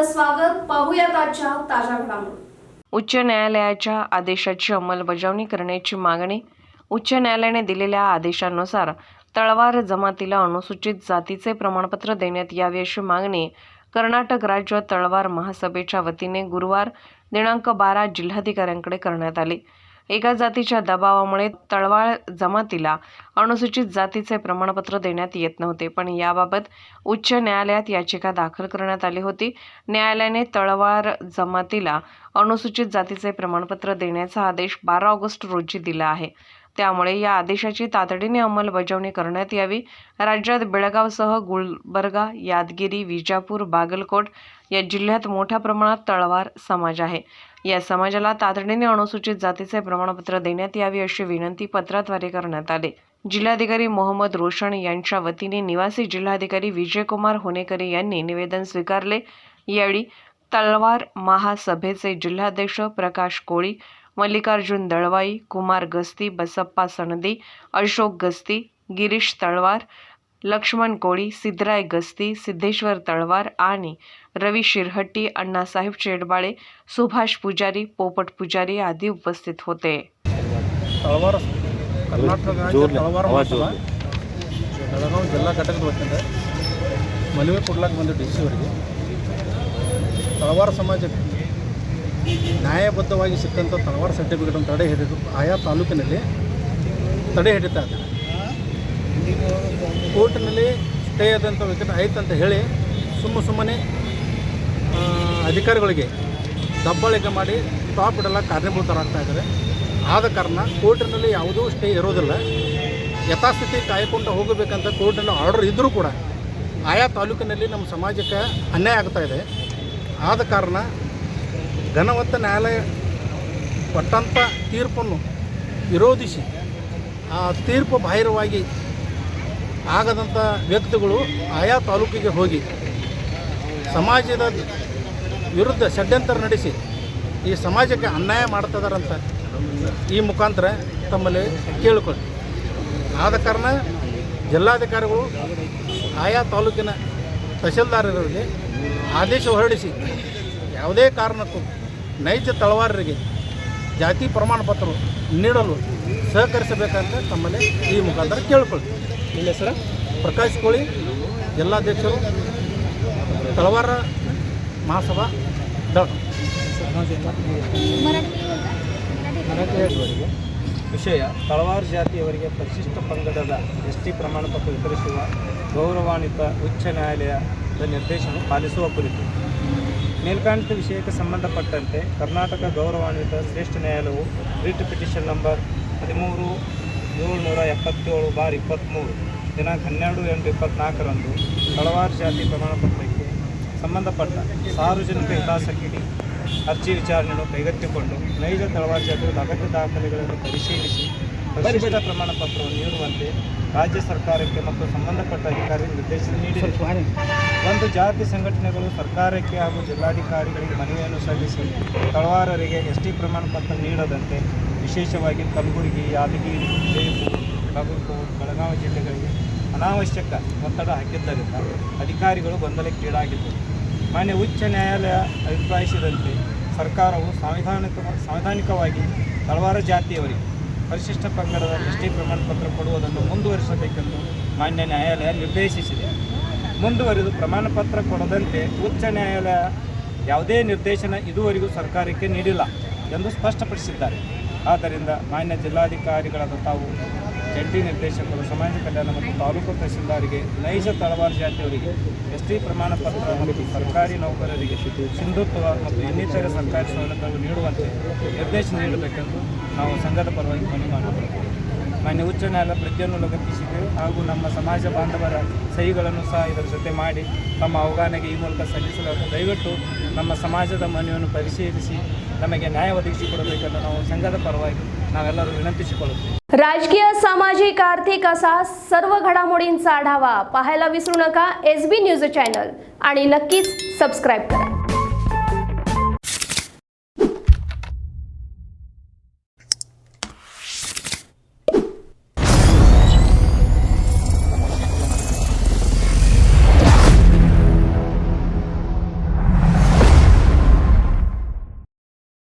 आपलं स्वागत. पाहूयात आजच्या ताज्या घडामोडी. उच्च न्यायालयाच्या आदेशाची अंमलबजावणी करण्याची मागणी. उच्च न्यायालयाने दिलेल्या आदेशानुसार तळवार जमातीला अनुसूचित जातीचे प्रमाणपत्र देण्यात यावे अशी मागणी कर्नाटक राज्य तळवार महासभेच्या वतीने गुरुवार दिनांक 12 जिल्हाधिकाऱ्यांकडे करण्यात आली. एका जातीच्या दबावामुळे तळवार जमातीला अनुसूचित जातीचे प्रमाणपत्र देण्यात येत नव्हते, पण याबाबत उच्च न्यायालयात याचिका दाखल करण्यात आली होती. न्यायालयाने तळवार जमातीला अनुसूचित जातीचे प्रमाणपत्र देण्याचा आदेश 12 ऑगस्ट रोजी दिला आहे. त्यामुळे या आदेशाची तातडीने अंमलबजावणी करण्यात यावी. राज्यात बेळगावसह गुलबर्गा, यादगिरी, विजापूर, बागलकोट या जिल्ह्यात मोठ्या प्रमाणात तळवार समाज आहे. या समाजाला तातडीने अनुसूचित जातीचे प्रमाणपत्र देण्यात यावे अशी विनंती पत्राद्वारे करण्यात आली. जिल्हाधिकारी मोहम्मद रोशन यांच्या वतीने निवासी जिल्हाधिकारी विजयकुमार होनेकरी यांनी निवेदन स्वीकारले. यावेळी तळवार महासभेचे जिल्हाध्यक्ष प्रकाश कोळी, मल्लिकार्जुन दळवाई, कुमार गस्ती, बसप्पा सनदी, अशोक गस्ती, गिरीश तळवार, लक्ष्मण कोळी, सिद्धराय गस्ती, सिद्धेश्वर तळवार आणि रवी शिरहट्टी, अण्णासाहेब चेडबाळे, सुभाष पुजारी, पोपट पुजारी आदी उपस्थित होते. ತಳವಾರ ಕರ್ನಾಟಕ ರಾಜ್ಯ ತಳವಾರ ಮಹಾಸಭಾ ಬೆಳಗಾವಿ ಜಿಲ್ಲಾ ಘಟಕದ ವತಿಯಿಂದ ಮನವಿ ಕೊಡ್ಲಾಕ ಬಂದು ಡಿ ಸಿ ಅವರಿಗೆ ತಳವಾರ ಸಮಾಜಕ್ಕೆ ನ್ಯಾಯಬದ್ಧವಾಗಿ ಸಿಕ್ಕಂಥ ತಳವಾರ ಸರ್ಟಿಫಿಕೇಟನ್ನು ತಡೆ ಹಿಡಿದು ಆಯಾ ತಾಲೂಕಿನಲ್ಲಿ ತಡೆ ಹಿಡಿತಾ ಇದ್ದಾರೆ. ಕೋರ್ಟಿನಲ್ಲಿ ಸ್ಟೇ ಆದಂಥ ವಿಕೆಟ್ ಆಯ್ತು ಅಂತ ಹೇಳಿ ಸುಮ್ಮನೆ ಅಧಿಕಾರಿಗಳಿಗೆ ದಬ್ಬಾಳಿಕೆ ಮಾಡಿ ಸ್ಟಾಪ್ ಇಡಲ್ಲ ಕಾರಣೀಭೂತರಾಗ್ತಾ ಇದ್ದಾರೆ. ಆದ ಕಾರಣ ಕೋರ್ಟಿನಲ್ಲಿ ಯಾವುದೂ ಸ್ಟೇ ಇರೋದಿಲ್ಲ. ಯಥಾಸ್ಥಿತಿ ಕಾಯ್ಕೊಂಡು ಹೋಗಬೇಕಂತ ಕೋರ್ಟಿನಲ್ಲಿ ಆರ್ಡರ್ ಇದ್ದರೂ ಕೂಡ ಆಯಾ ತಾಲೂಕಿನಲ್ಲಿ ನಮ್ಮ ಸಮಾಜಕ್ಕೆ ಅನ್ಯಾಯ ಆಗ್ತಾ ಇದೆ. ಆದ ಕಾರಣ ಘನವತ್ತ ನ್ಯಾಯಾಲಯ ಕೊಟ್ಟಂಥ ತೀರ್ಪನ್ನು ವಿರೋಧಿಸಿ ಆ ತೀರ್ಪು ಬಾಹಿರವಾಗಿ ಆಗದಂಥ ವ್ಯಕ್ತಿಗಳು ಆಯಾ ತಾಲೂಕಿಗೆ ಹೋಗಿ ಸಮಾಜದ ವಿರುದ್ಧ ಷಡ್ಯಂತರ ನಡೆಸಿ ಈ ಸಮಾಜಕ್ಕೆ ಅನ್ಯಾಯ ಮಾಡ್ತಿದಾರಂತ ಈ ಮುಖಾಂತರ ತಮ್ಮಲ್ಲಿ ಕೇಳಿಕೊಳ್ಳಿ. ಆದ ಕಾರಣ ಜಿಲ್ಲಾಧಿಕಾರಿಗಳು ಆಯಾ ತಾಲೂಕಿನ ತಹಶೀಲ್ದಾರರಿಗೆ ಆದೇಶ ಹೊರಡಿಸಿ ಯಾವುದೇ ಕಾರಣಕ್ಕೂ ನೈಜ ತಳವಾರರಿಗೆ ಜಾತಿ ಪ್ರಮಾಣ ಪತ್ರ ನೀಡಲು ಸಹಕರಿಸಬೇಕಂತ ತಮ್ಮಲ್ಲಿ ಈ ಮುಖಾಂತರ ಕೇಳಿಕೊಳ್ಳಿ. ನಿಮ್ಮ ಹೆಸರು? ಪ್ರಕಾಶ್ ಕೋಳಿ, ಜಿಲ್ಲಾಧ್ಯಕ್ಷರು, ತಳವಾರ ಮಹಾಸಭಾ ವಿಷಯ ತಳವಾರ ಜಾತಿಯವರಿಗೆ ಪರಿಶಿಷ್ಟ ಪಂಗಡದ ಎಸ್ಟಿ ಪ್ರಮಾಣ ಪತ್ರ ವಿತರಿಸುವ ಗೌರವಾನ್ವಿತ ಉಚ್ಚ ನ್ಯಾಯಾಲಯದ ನಿರ್ದೇಶನ ಪಾಲಿಸುವ ಕುರಿತು. ಮೇಲ್ಕಾಣಿತ ವಿಷಯಕ್ಕೆ ಸಂಬಂಧಪಟ್ಟಂತೆ ಕರ್ನಾಟಕ ಗೌರವಾನ್ವಿತ ಶ್ರೇಷ್ಠ ನ್ಯಾಯಾಲಯವು ರಿಟ್ ಪಿಟಿಷನ್ ನಂಬರ್ 13-777/23 ದಿನಾಂಕ 12/8/24ರಂದು ತಳವಾರ ಜಾತಿ ಪ್ರಮಾಣಪತ್ರಕ್ಕೆ ಸಂಬಂಧಪಟ್ಟ ಸಾರ್ವಜನಿಕ ಹಿತಾಸಕ್ತಿ ಅರ್ಜಿ ವಿಚಾರಣೆಯನ್ನು ಕೈಗೆತ್ತಿಕೊಂಡು ನೈಜ ತಳವಾರ ಜಾತಿಗಳ ಅಗತ್ಯ ದಾಖಲೆಗಳನ್ನು ಪರಿಶೀಲಿಸಿ ಪರಿಶಿಷ್ಟ ಪ್ರಮಾಣ ಪತ್ರವನ್ನು ನೀಡುವಂತೆ ರಾಜ್ಯ ಸರ್ಕಾರಕ್ಕೆ ಮತ್ತು ಸಂಬಂಧಪಟ್ಟ ಅಧಿಕಾರಿಗಳಿಗೆ ನಿರ್ದೇಶನ ನೀಡಿದೆ. ಒಂದು ಜಾತಿ ಸಂಘಟನೆಗಳು ಸರ್ಕಾರಕ್ಕೆ ಹಾಗೂ ಜಿಲ್ಲಾಧಿಕಾರಿಗಳಿಗೆ ಮನವಿಯನ್ನು ಸಲ್ಲಿಸಿ ತಳವಾರರಿಗೆ ಎಸ್ಟಿ ಪ್ರಮಾಣ ಪತ್ರ ನೀಡದಂತೆ ವಿಶೇಷವಾಗಿ ಕಲಬುರಗಿ, ಯಾದಗಿರಿ, ವಿಜಯಪುರ, ಬಾಗಲಕೋಟೆ, ಬೆಳಗಾವಿ ಜಿಲ್ಲೆಗಳಿಗೆ ಅನಾವಶ್ಯಕ ಒತ್ತಡ ಹಾಕಿದ್ದರಿಂದ ಅಧಿಕಾರಿಗಳು ಗೊಂದಲಕ್ಕೀಡಾಗಿದ್ದರು. ಮಾನ್ಯ ಉಚ್ಚ ನ್ಯಾಯಾಲಯ ಅಭಿಪ್ರಾಯಿಸಿದಂತೆ ಸರ್ಕಾರವು ಸಾಂವಿಧಾನಿಕವಾಗಿ ತಳವಾರ ಜಾತಿಯವರಿಗೆ ಪರಿಶಿಷ್ಟ ಪಂಗಡದ ಎಸ್ಟಿ ಪ್ರಮಾಣ ಪತ್ರ ಕೊಡುವುದನ್ನು ಮುಂದುವರಿಸಬೇಕೆಂದು ಮಾನ್ಯ ನ್ಯಾಯಾಲಯ ನಿರ್ದೇಶಿಸಿದೆ. ಮುಂದುವರಿದು ಪ್ರಮಾಣ ಪತ್ರ ಕೊಡದಂತೆ ಉಚ್ಚ ನ್ಯಾಯಾಲಯ ಯಾವುದೇ ನಿರ್ದೇಶನ ಇದುವರೆಗೂ ಸರ್ಕಾರಕ್ಕೆ ನೀಡಿಲ್ಲ ಎಂದು ಸ್ಪಷ್ಟಪಡಿಸಿದ್ದಾರೆ. ಆದ್ದರಿಂದ ಮಾನ್ಯ ಜಿಲ್ಲಾಧಿಕಾರಿಗಳಾದ ತಾವು ಜಂಟಿ ನಿರ್ದೇಶಕರು ಸಮಾಜ ಕಲ್ಯಾಣ ಮತ್ತು ತಾಲೂಕು ತಹಶೀಲ್ದಾರಿಗೆ ನೈಜ ತಳವಾರ ಜಾತಿಯವರಿಗೆ ಎಸ್ಟಿ ಪ್ರಮಾಣ ಪತ್ರ ಮತ್ತು ಸರ್ಕಾರಿ ನೌಕರರಿಗೆ ಸಿಂಧುತ್ವ ಮತ್ತು ಇನ್ನಿತರ ಸರ್ಕಾರಿ ಸೌಲಭ್ಯಗಳು ನೀಡುವಂತೆ ನಿರ್ದೇಶನ ನೀಡಬೇಕೆಂದು ನಾವು ಸಂಘದ ಪರವಾಗಿ ಮನವಿ ಮಾಡುತ್ತೇವೆ. ಮಾನ್ಯ ಉಚ್ಚ ನ್ಯಾಯಾಲಯ ಪ್ರತಿಯನ್ನು ಲಗತ್ತಿಸಿದೆ ಹಾಗೂ ನಮ್ಮ ಸಮಾಜ ಬಾಂಧವರ ಸಹಿಗಳನ್ನು ಸಹ ಇದರ ಜೊತೆ ಮಾಡಿ ತಮ್ಮ ಅವಗಾಹನೆಗೆ ಈ ಮೂಲಕ ಸಲ್ಲಿಸಲಾಗುತ್ತದೆ. ದಯವಿಟ್ಟು ನಮ್ಮ ಸಮಾಜದ ಮನವಿಯನ್ನು ಪರಿಶೀಲಿಸಿ ನಮಗೆ ನ್ಯಾಯ ಒದಗಿಸಿಕೊಡಬೇಕೆಂದು ನಾವು ಸಂಘದ ಪರವಾಗಿ ನಾವೆಲ್ಲರೂ विनंतीಸಿಕೊಳ್ಳುತ್ತೇವೆ. राजकीय, सामाजिक, आर्थिक असा सर्व घडामोडींचा आढावा पाहायला विसरू नका SB न्यूज चॅनल आणि नक्कीच सबस्क्राईब करा.